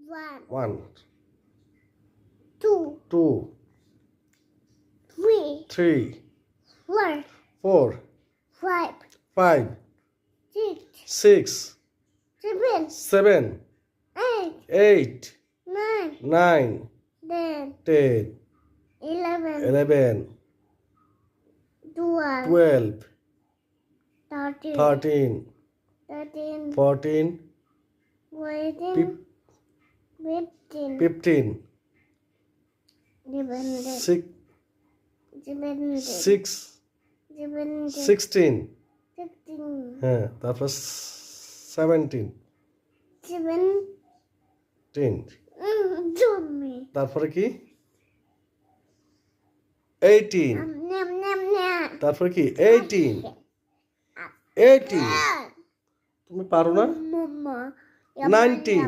1, 2, 2, 3, 3, 4, 4, 5, 5, 6, 6, 7, 7, 8, 8, 9, 9, 10, 10, 11, 11, 12, 12, 13, 13, 13, 14, 14, 15, 15, 17, 6, 16, 16, 16, হ্যাঁ তারপর 17, 17, তারপরে কি 18, তারপরে কি 18, 18, তুমি পারো না 19,